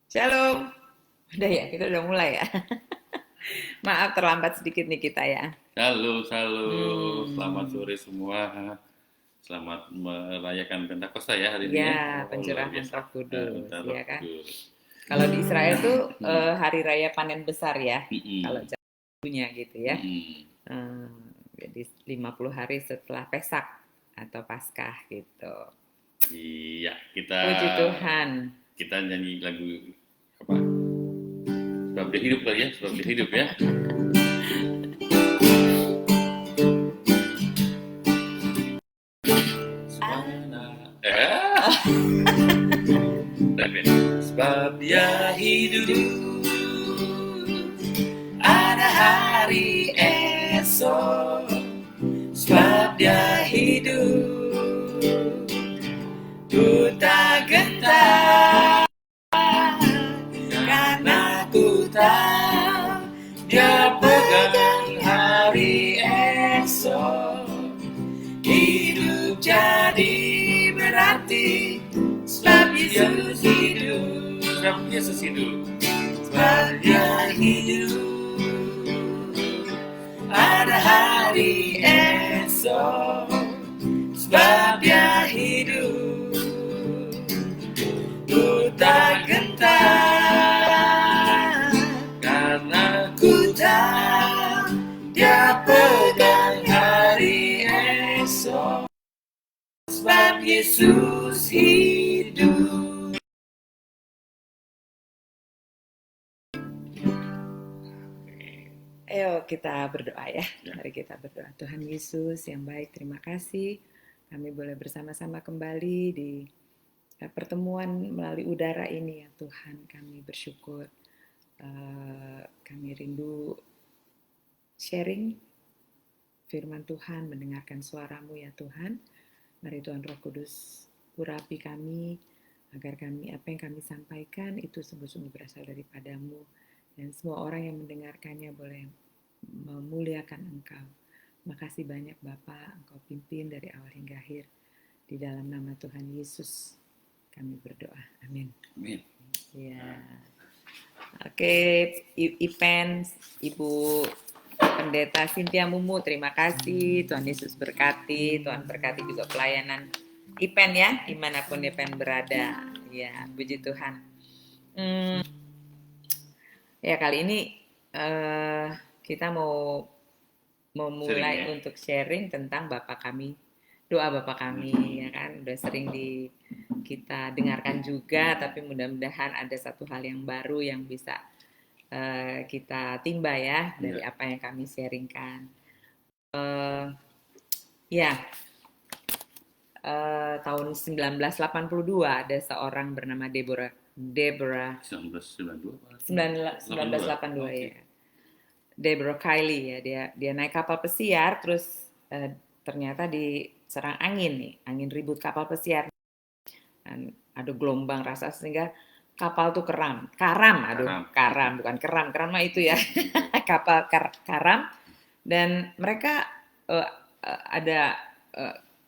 Shalom. Udah ya, kita udah mulai ya. Maaf terlambat sedikit nih kita ya. Halo, halo, selamat Hmm, sore semua. Selamat merayakan Pentakosta ya hari ini ya. ya Oh, luar pencurahan biasa. Roh Kudus, Bentar, Roh ya kan. Kudus. Kalau di Israel tuh Mm-mm, hari raya panen besar ya. Kalau mm-mm, punya gitu ya. mm-mm. Jadi 50 hari setelah Pesak atau Paskah gitu. Iya, kita Puji Tuhan. kita nyanyi lagu apa? Sebab dia hidup kali ya, sebab dia hidup ya. Sebana, tapi sebab dia hidup, ada hari esok. Sebab dia hidup, ku tak gentar, karena ku tahu dia pegang hari esok. Hidup jadi berarti sebab Yesus hidup. Sebab Yesus hidup. Sebab dia hidup, ada hari esok. Sebab dia hidup, ku tak gentar, karena ku tahu dia pegang hari esok. Sebab Yesus hidup. Ayo kita berdoa ya. Ya. Mari kita berdoa. Tuhan Yesus yang baik, terima kasih. Kami boleh bersama-sama kembali di pertemuan melalui udara ini ya Tuhan. Kami bersyukur. Kami rindu sharing firman Tuhan, mendengarkan suara-Mu ya Tuhan. Mari Tuhan Roh Kudus urapi kami, agar kami apa yang kami sampaikan itu sungguh-sungguh berasal daripada-Mu. Dan semua orang yang mendengarkannya boleh memuliakan Engkau. Makasih banyak Bapa, Engkau pimpin dari awal hingga akhir. Di dalam nama Tuhan Yesus kami berdoa. Amin. Amin. Ya. Oke, Ipen, Ibu Pendeta Cynthia Mumu, terima kasih. Tuhan Yesus berkati, Tuhan berkati juga pelayanan Ipen ya, dimanapun Ipen berada. Ya, puji Tuhan. Ya, kali ini kita mau Sering memulai ya. untuk sharing tentang Bapa kami, doa Bapa kami, ya kan, udah sering kita dengarkan juga, tapi mudah-mudahan ada satu hal yang baru yang bisa kita timba ya dari Ya. apa yang kami sharingkan. Ya, tahun 1982 ada seorang bernama Deborah 1992. 1982 Oke. ya. Deborah Kiley ya, dia naik kapal pesiar terus ternyata diserang angin nih, angin ribut kapal pesiar. Dan ada gelombang rasa sehingga kapal tuh karam bukan keram mah itu ya. Kapal karam dan mereka ada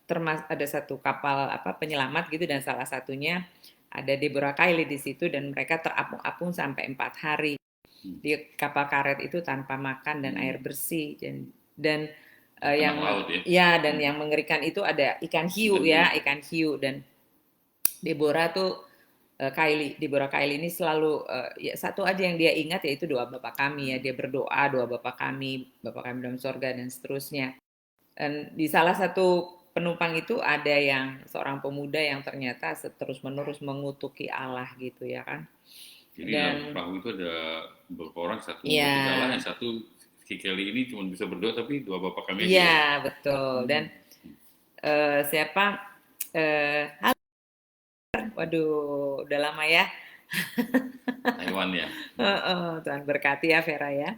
ada satu kapal penyelamat gitu dan salah satunya ada Deborah Kiley di situ dan mereka terapung-apung sampai 4 hari di kapal karet itu tanpa makan dan air bersih dan Tengah yang laut ya. dan yang mengerikan itu ada ikan hiu ya, ikan hiu. Dan Deborah Kylie ini selalu ya satu aja yang dia ingat yaitu doa Bapa kami ya, dia berdoa doa Bapa kami dalam sorga dan seterusnya. Dan di salah satu penumpang itu ada yang seorang pemuda yang ternyata terus menerus mengutuki Allah gitu ya kan. Jadi dalam Dan perahu itu ada beberapa orang, satu mengutuk Allah, yang ya, satu si Kelly ini cuma bisa berdoa tapi doa Bapak kami aja ya. iya betul. Dan siapa? Halo, waduh, udah lama ya. Taiwan ya. Tuhan berkati ya Vera ya.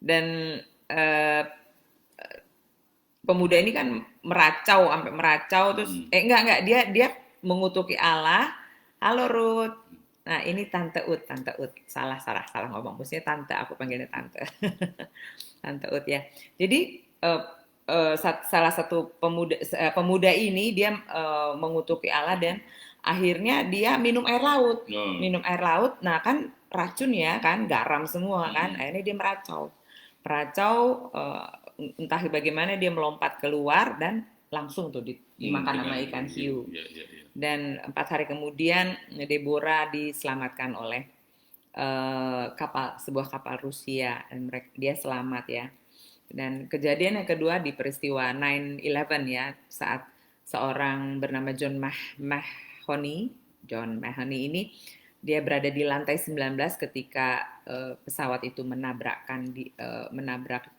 Dan eh, pemuda ini kan meracau sampai meracau terus enggak dia mengutuki Allah. Halo Ruth. Nah, ini Tante Ut. Salah ngomong. Maksudnya tante, aku panggilnya tante. Tante Ut ya. Jadi salah satu pemuda ini dia mengutuki Allah dan akhirnya dia minum air laut. Oh. Minum air laut, nah kan racun ya kan, garam semua kan, Hmm. akhirnya dia meracau. Entah bagaimana dia melompat keluar dan langsung tuh dimakan sama ikan hiu. Ya, ya, ya. Dan 4 hari kemudian Deborah diselamatkan oleh sebuah kapal Rusia dan dia selamat ya. Dan kejadian yang kedua di peristiwa 9/11 ya, saat seorang bernama John Mahoney ini dia berada di lantai 19 ketika pesawat itu menabrak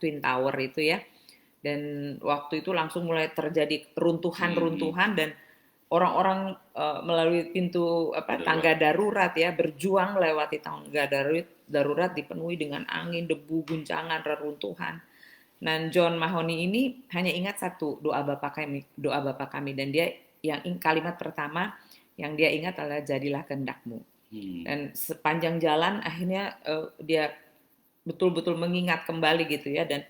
Twin Tower itu ya. Dan waktu itu langsung mulai terjadi runtuhan dan orang-orang melalui pintu tangga darurat ya, berjuang melewati tangga darurat dipenuhi dengan angin, debu, guncangan, reruntuhan. Dan John Mahoney ini hanya ingat satu, doa Bapa kami, dan dia yang kalimat pertama yang dia ingat adalah jadilah kehendakmu. Dan sepanjang jalan akhirnya dia betul-betul mengingat kembali gitu ya, dan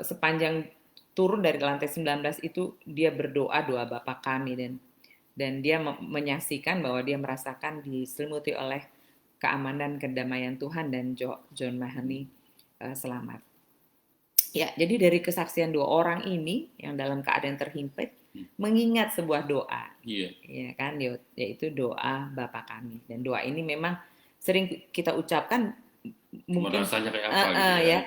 sepanjang turun dari lantai 19 itu dia berdoa doa Bapa kami, dan dia menyaksikan bahwa dia merasakan diselimuti oleh keamanan kedamaian Tuhan dan John Mahoney selamat. Ya, jadi dari kesaksian 2 orang ini yang dalam keadaan terhimpit mengingat sebuah doa, ya kan, yaitu doa Bapa kami. Dan doa ini memang sering kita ucapkan, mungkin rasanya kayak apa gitu ya.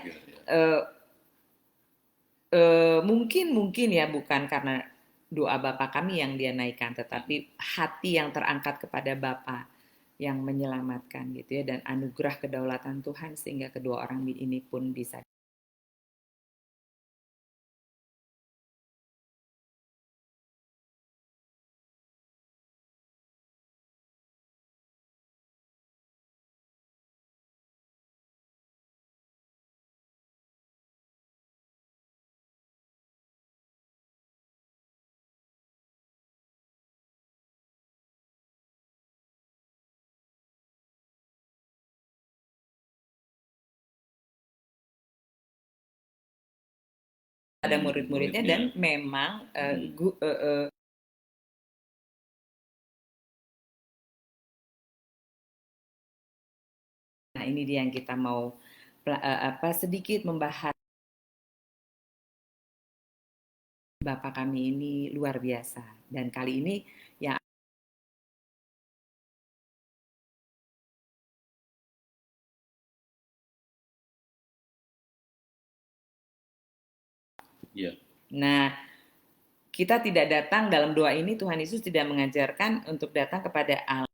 Mungkin ya bukan karena doa Bapa kami yang dia naikkan, tetapi hati yang terangkat kepada Bapa yang menyelamatkan gitu ya, dan anugerah kedaulatan Tuhan sehingga kedua orang ini pun bisa ada murid-muridnya. Dan memang nah ini dia yang kita mau sedikit membahas. Bapa kami ini luar biasa, dan kali ini yang nah, kita tidak datang dalam doa ini, Tuhan Yesus tidak mengajarkan untuk datang kepada Allah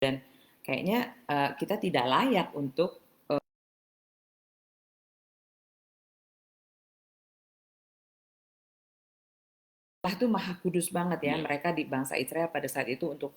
dan kayaknya kita tidak layak untuk Allah itu maha kudus banget ya. Mereka di bangsa Israel pada saat itu untuk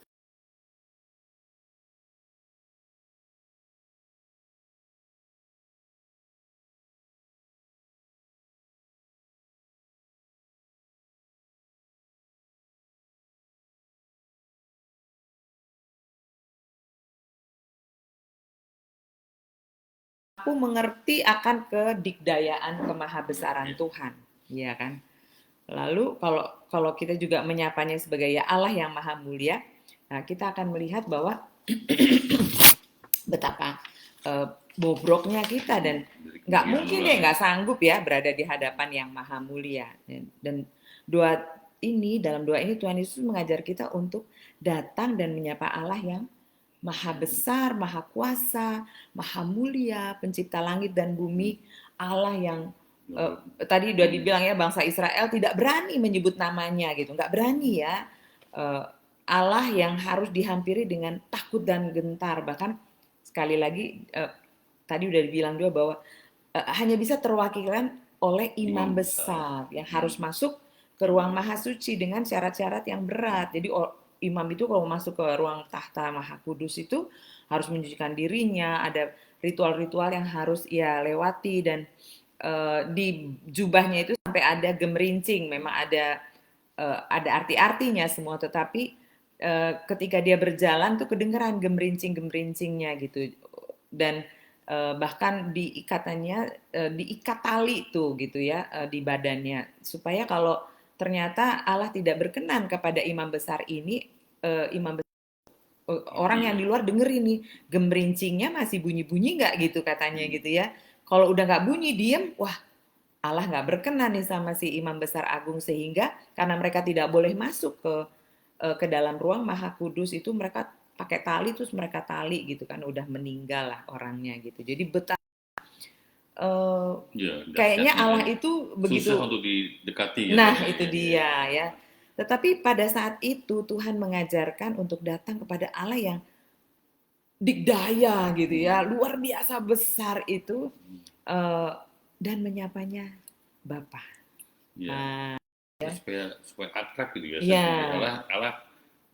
aku mengerti akan kedikdayaan kemahabesaran Tuhan, ya kan? Lalu kalau kita juga menyapanya sebagai ya Allah yang maha mulia, nah kita akan melihat bahwa betapa bobroknya kita, dan nggak mungkin ya, nggak sanggup ya berada di hadapan yang maha mulia. Dan dalam doa ini Tuhan Yesus mengajar kita untuk datang dan menyapa Allah yang maha besar, maha kuasa, maha mulia, pencipta langit dan bumi, Allah yang tadi udah dibilang ya, bangsa Israel tidak berani menyebut namanya gitu, nggak berani ya. Allah yang harus dihampiri dengan takut dan gentar, bahkan sekali lagi tadi udah dibilang juga bahwa hanya bisa terwakilkan oleh imam besar yang harus masuk ke ruang maha suci dengan syarat-syarat yang berat. Jadi imam itu kalau masuk ke ruang tahta maha kudus itu harus mencucikan dirinya, ada ritual-ritual yang harus ia lewati, dan di jubahnya itu sampai ada gemerincing, memang ada arti-artinya semua, tetapi ketika dia berjalan tuh kedengeran gemerincing-gemerincingnya gitu. Dan bahkan diikat tali tuh gitu ya di badannya supaya kalau ternyata Allah tidak berkenan kepada imam besar ini, imam besar, orang yang Iya. di luar dengerin nih gemerincingnya masih bunyi-bunyi nggak gitu katanya Hmm. gitu ya. Kalau udah nggak bunyi diem, wah Allah nggak berkenan nih sama si imam besar agung, sehingga karena mereka tidak boleh masuk ke dalam ruang maha kudus itu, mereka pakai tali, terus mereka tali gitu kan, udah meninggal lah orangnya gitu. Jadi betapa Ya, kayaknya dahsyatnya Allah ya. itu Susah begitu. untuk didekati gitu Nah ya. itu Ya, ya, dia ya. ya. Tetapi pada saat itu Tuhan mengajarkan untuk datang kepada Allah yang dikdaya gitu ya, Hmm. luar biasa besar itu, Hmm. eh, dan menyapanya Bapa. Ya. Nah, ya, Supaya akrab gitu ya. Saya pikir ya, Allah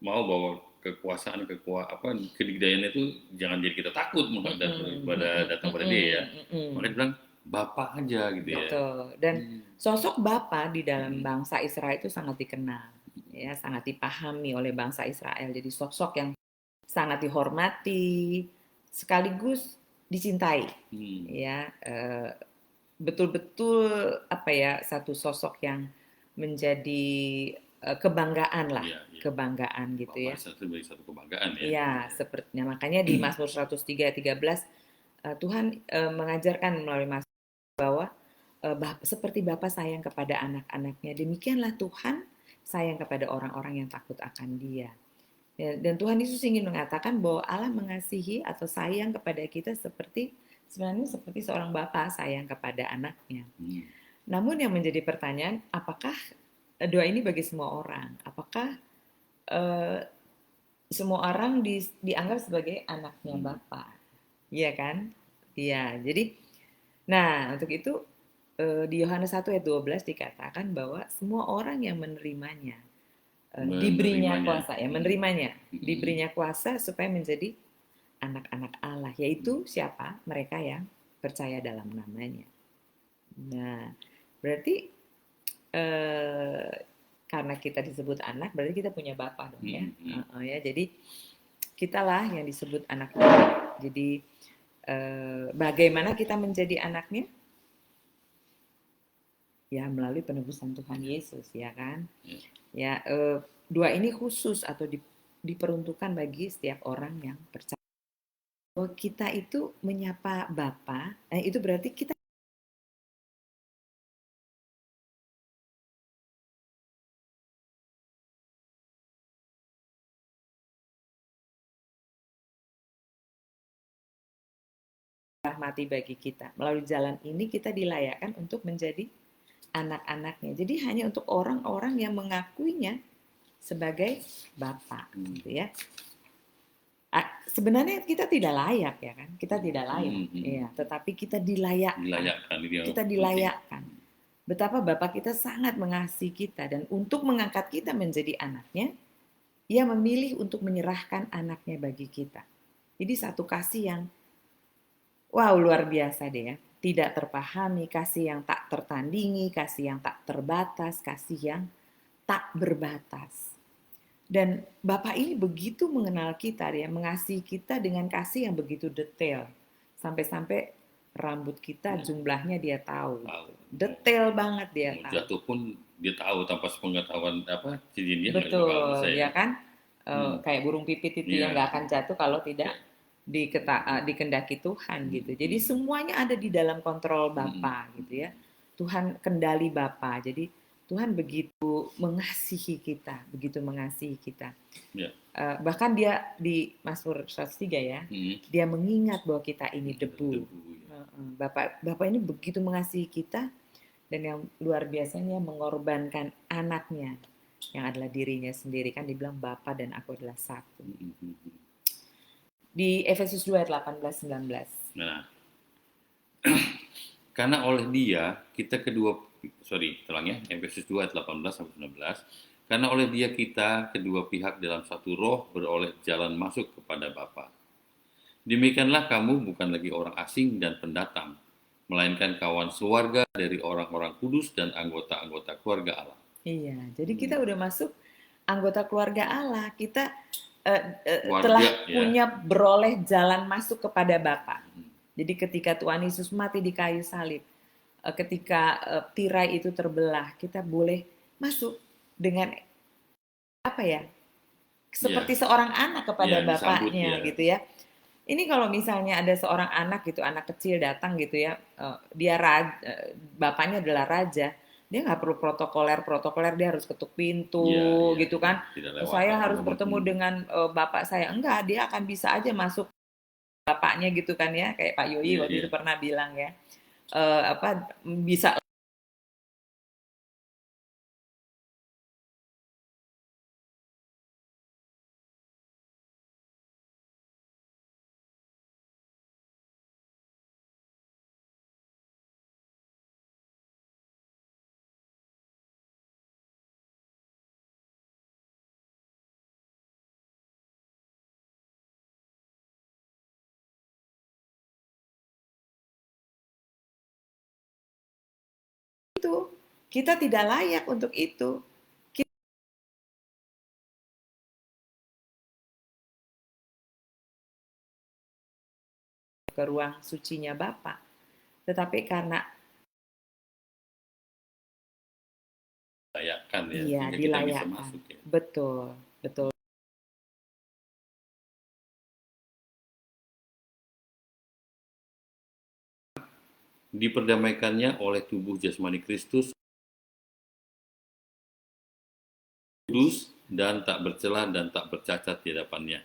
mau bawa kekuasaan, kedikdayaannya itu jangan jadi kita takut datang pada dia ya. Makanya dia bilang Bapak aja gitu ya. betul. Dan Hmm. sosok Bapa di dalam Hmm. bangsa Israel itu sangat dikenal, ya, sangat dipahami oleh bangsa Israel. Jadi sosok yang sangat dihormati, sekaligus dicintai, Hmm. ya, betul-betul apa ya, satu sosok yang menjadi kebanggaan lah, Iya, iya. kebanggaan gitu Bapak ya. itu sebagai satu kebanggaan ya. Iya, Iya. sepertinya makanya di Mazmur 103:13 Tuhan mengajarkan melalui Mazmur bahwa seperti Bapa sayang kepada anak-anaknya, demikianlah Tuhan sayang kepada orang-orang yang takut akan Dia. Ya, dan Tuhan Yesus ingin mengatakan bahwa Allah mengasihi atau sayang kepada kita sebenarnya seperti seorang bapa sayang kepada anaknya. Hmm. Namun yang menjadi pertanyaan, apakah doa ini bagi semua orang? Apakah eh, semua orang dianggap sebagai anaknya Hmm. Bapa? Iya kan? Iya. Jadi, nah untuk itu di Yohanes 1 ayat 12 dikatakan bahwa semua orang yang menerimanya, diberinya Menerimanya. kuasa, ya Hmm. menerimanya, Hmm. diberinya kuasa supaya menjadi anak-anak Allah, yaitu siapa? Mereka yang percaya dalam namanya. Nah, berarti eh, karena kita disebut anak, berarti kita punya Bapa dong ya. Hmm. Ya, jadi kitalah yang disebut anak Allah. Jadi bagaimana kita menjadi anaknya? Ya melalui penebusan Tuhan Yesus, ya kan? Ya. Ya, dua ini khusus atau diperuntukkan bagi setiap orang yang percaya. Bahwa kita itu menyapa Bapa, itu berarti kita rahmati bagi kita. Melalui jalan ini kita dilayakkan untuk menjadi anak-anaknya. Jadi hanya untuk orang-orang yang mengakuinya sebagai Bapa, gitu ya. Sebenarnya kita tidak layak ya kan, kita tidak layak, ya. Tetapi kita dilayakkan, kita dilayakkan. Betapa Bapa kita sangat mengasihi kita, dan untuk mengangkat kita menjadi anaknya, Ia memilih untuk menyerahkan anaknya bagi kita. Jadi satu kasih yang wow, luar biasa deh ya. Tidak terpahami, kasih yang tak tertandingi, kasih yang tak terbatas, kasih yang tak berbatas. Dan Bapak ini begitu mengenal kita, dia mengasihi kita dengan kasih yang begitu detail. Sampai-sampai rambut kita jumlahnya dia tahu. Detail banget dia mau tahu. Jatuh pun dia tahu tanpa sepengetahuan cincin dia. Betul, ya kan? Kayak burung pipit itu yang nggak akan jatuh kalau tidak dikendaki Tuhan gitu. Jadi semuanya ada di dalam kontrol Bapa gitu ya. Tuhan kendali Bapa. Jadi Tuhan begitu mengasihi kita, begitu mengasihi kita. Bahkan dia di Mazmur 103 ya, dia mengingat bahwa kita ini debu. Bapak ini begitu mengasihi kita, dan yang luar biasanya mengorbankan anaknya yang adalah dirinya sendiri. Kan dibilang Bapa dan aku adalah satu. Di Efesus 2 ayat 18-19. Nah, karena oleh dia kita Efesus 2 ayat 18-19. Karena oleh dia kita kedua pihak dalam satu roh beroleh jalan masuk kepada Bapa. Demikianlah kamu bukan lagi orang asing dan pendatang, melainkan kawan sewarga dari orang-orang kudus dan anggota-anggota keluarga Allah. Iya, jadi kita udah masuk anggota keluarga Allah, kita Warga, telah ya. punya beroleh jalan masuk kepada Bapa. Jadi ketika Tuhan Yesus mati di kayu salib, ketika tirai itu terbelah, kita boleh masuk dengan apa ya? Seperti seorang anak kepada disambut, bapaknya gitu ya. Ini kalau misalnya ada seorang anak gitu, anak kecil datang gitu ya, dia bapaknya adalah raja, dia nggak perlu protokoler, dia harus ketuk pintu gitu kan. Saya harus bertemu dengan bapak saya, enggak, dia akan bisa aja masuk bapaknya gitu kan ya, kayak Pak Yoi waktu itu pernah bilang ya, bisa itu. Kita tidak layak untuk itu. Ke ruang sucinya Bapa. Tetapi karena dilayakkan ya, iya, sehingga kita bisa masuk ya. Betul, betul. Diperdamaikannya oleh tubuh jasmani Kristus, kudus dan tak bercela dan tak bercacat di hadapannya.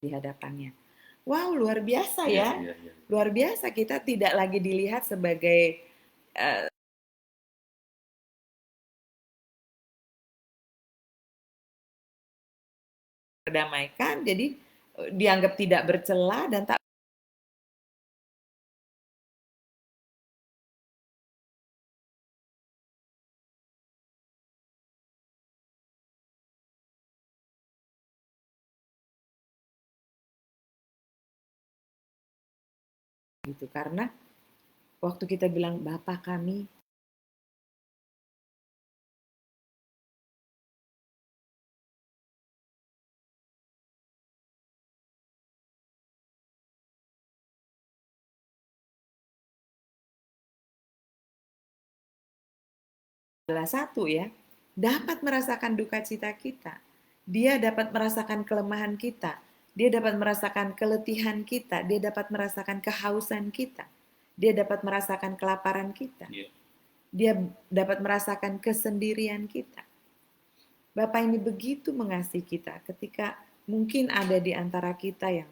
Di hadapannya. Wow, luar biasa ya. Luar biasa, kita tidak lagi dilihat sebagai perdamaikan, jadi dianggap tidak bercela dan tak gitu, karena waktu kita bilang Bapa kami, adalah satu ya, dapat merasakan duka cita kita. Dia dapat merasakan kelemahan kita. Dia dapat merasakan keletihan kita. Dia dapat merasakan kehausan kita. Dia dapat merasakan kelaparan kita. Dia dapat merasakan kesendirian kita. Bapa ini begitu mengasihi kita ketika mungkin ada di antara kita yang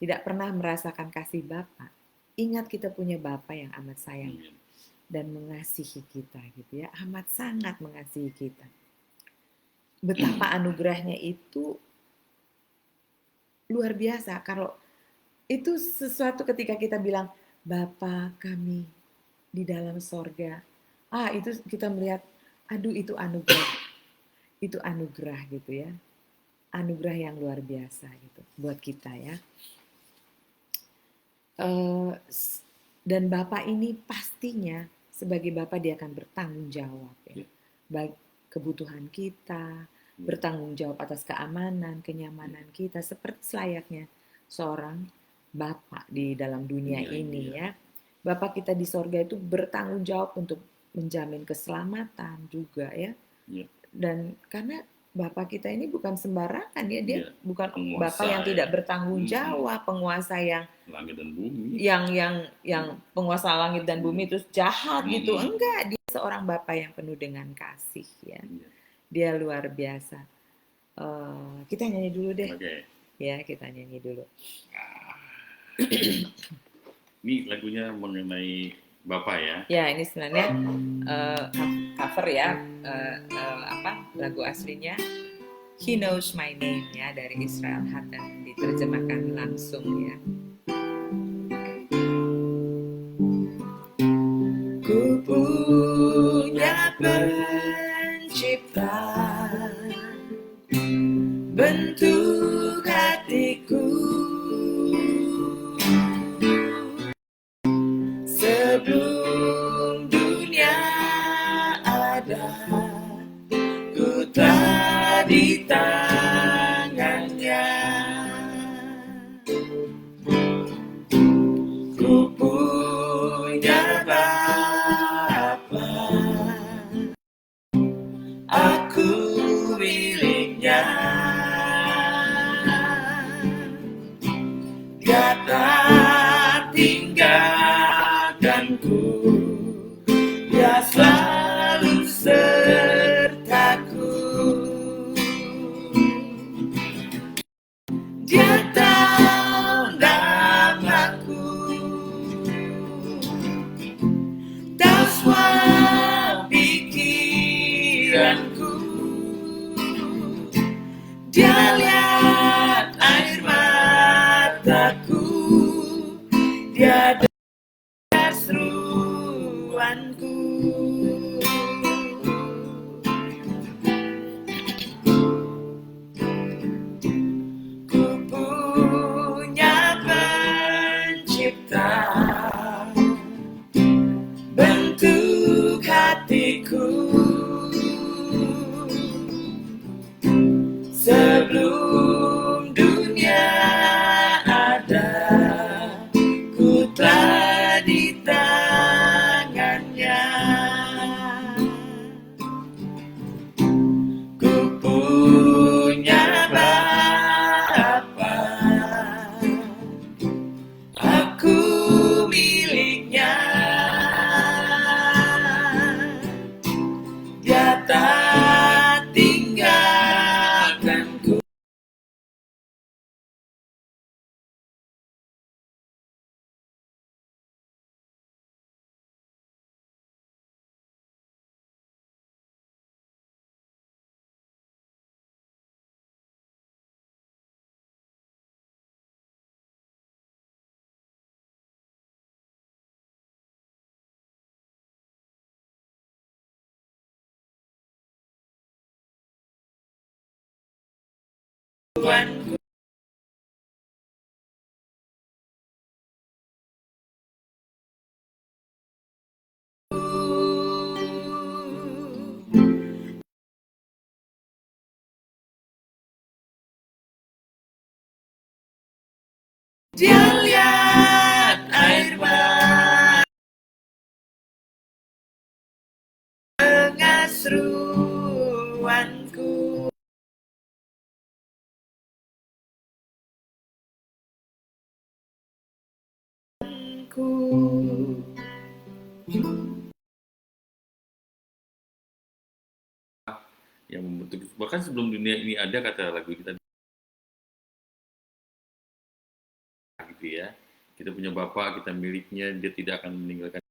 tidak pernah merasakan kasih Bapa. Ingat kita punya Bapa yang amat sayang dan mengasihi kita gitu ya, amat sangat mengasihi kita. Betapa anugerahnya itu luar biasa. Kalau itu sesuatu ketika kita bilang Bapa kami di dalam sorga, itu kita melihat, aduh itu anugerah, itu anugerah gitu ya, anugerah yang luar biasa gitu buat kita ya. Dan Bapa ini pastinya sebagai Bapa dia akan bertanggung jawab ya, baik kebutuhan kita, bertanggung jawab atas keamanan, kenyamanan kita, seperti selayaknya seorang Bapa di dalam dunia ini ya. Bapa kita di sorga itu bertanggung jawab untuk menjamin keselamatan juga ya. Dan karena Bapa kita ini bukan sembarangan ya, dia bukan Bapa yang tidak bertanggung jawab, penguasa yang langit dan bumi, yang penguasa langit dan bumi terus jahat gitu, enggak, dia seorang Bapa yang penuh dengan kasih ya. Dia luar biasa. Kita nyanyi dulu deh. Ya, kita nyanyi dulu. Ini lagunya mengenai Bapak ya? Ya, ini sebenarnya cover ya, lagu aslinya He Knows My Name ya, dari Israel Houghton, diterjemahkan langsung ya. Ku punya pencipta, bentuk hatiku, ada, ku telah di tangannya. Ku punya Bapa, aku miliknya. Dia tak tinggalkanku, Dia selalu sertaku. Dia tahu namaku, tahu semua pikiranku. Dia lihat air mataku, Dia dengar seruanku. Ku punya pencipta, bentuk hatiku. Sebelum dunia ada, ku telah di tangannya. Ku punya Bapa, aku miliknya. Dia tak tinggalkanku. Tuanku. Dia lihat air mata, dengar seruanku. Yang membentuk, bahkan sebelum dunia ini ada, kata lagu kita gitu ya, kita punya Bapa, kita miliknya, Dia tidak akan meninggalkan